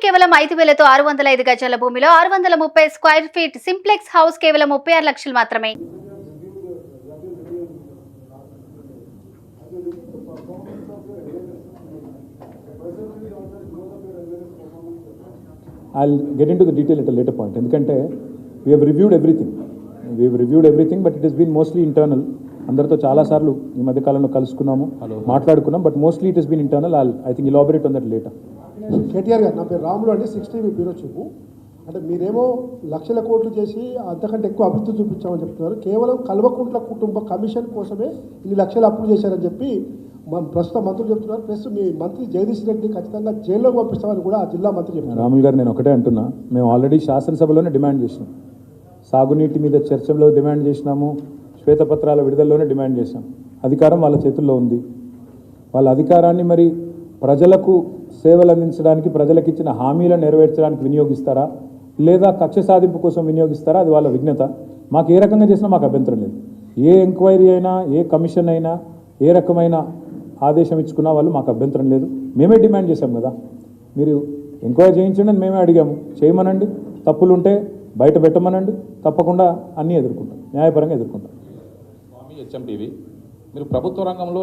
కేవలం 5,000తో 605 గజాల భూమిలో 630 స్క్వేర్ ఫీట్ సింప్లెక్స్ హౌస్ కేవలం 36 లక్షలు మాత్రమే. I'll get into the detail at a later point. ఎందుకంటే we have reviewed everything, but it has been mostly internal. అందరితో చాలాసార్లు ఈ మధ్య కాలంలో కలుసుకున్నాము, మాట్లాడుకున్నాం, but mostly it has been internal. I think elaborate on that later. KTR garu, నా పేరు రాములు అండి, 6TV బ్యూరో చూపు. అంటే మీరేమో లక్షల కోట్లు చేసి అంతకంటే ఎక్కువ అభివృద్ధి చూపించామని చెప్తున్నారు. కేవలం కల్వకుంట్ల కుటుంబ కమిషన్ కోసమే ఇన్ని లక్షలు అప్పులు చేశారని చెప్పి మన ప్రస్తుత మంత్రులు చెప్తున్నారు. ప్లస్ మీ మంత్రి జగదీష్ రెడ్డి ఖచ్చితంగా జైల్లోకి పంపిస్తామని కూడా ఆ జిల్లా మంత్రి చెప్తున్నారు. రాములు గారు, నేను ఒకటే అంటున్నా, మేము ఆల్రెడీ శాసనసభలోనే డిమాండ్ చేసినాం, సాగునీటి మీద చర్చలో డిమాండ్ చేసినాము, శ్వేతపత్రాల విడుదలలోనే డిమాండ్ చేశాం. అధికారం వాళ్ళ చేతుల్లో ఉంది. వాళ్ళ అధికారాన్ని మరి ప్రజలకు సేవలు అందించడానికి, ప్రజలకు ఇచ్చిన హామీలను నెరవేర్చడానికి వినియోగిస్తారా, లేదా కక్ష సాధింపు కోసం వినియోగిస్తారా, అది వాళ్ళ విఘ్నత. మాకు ఏ రకంగా చేసినా మాకు అభ్యంతరం లేదు. ఏ ఎంక్వైరీ అయినా, ఏ కమిషన్ అయినా, ఏ రకమైన ఆదేశం ఇచ్చుకున్నా వాళ్ళు మాకు అభ్యంతరం లేదు. మేమే డిమాండ్ చేశాం కదా, మీరు ఎంక్వైరీ చేయించండి అని మేమే అడిగాము. చేయమనండి, తప్పులు ఉంటే బయట పెట్టమనండి, తప్పకుండా అన్నీ ఎదుర్కొంటాం, న్యాయపరంగా ఎదుర్కొంటాం. స్వామి HMTV, మీరు ప్రభుత్వ రంగంలో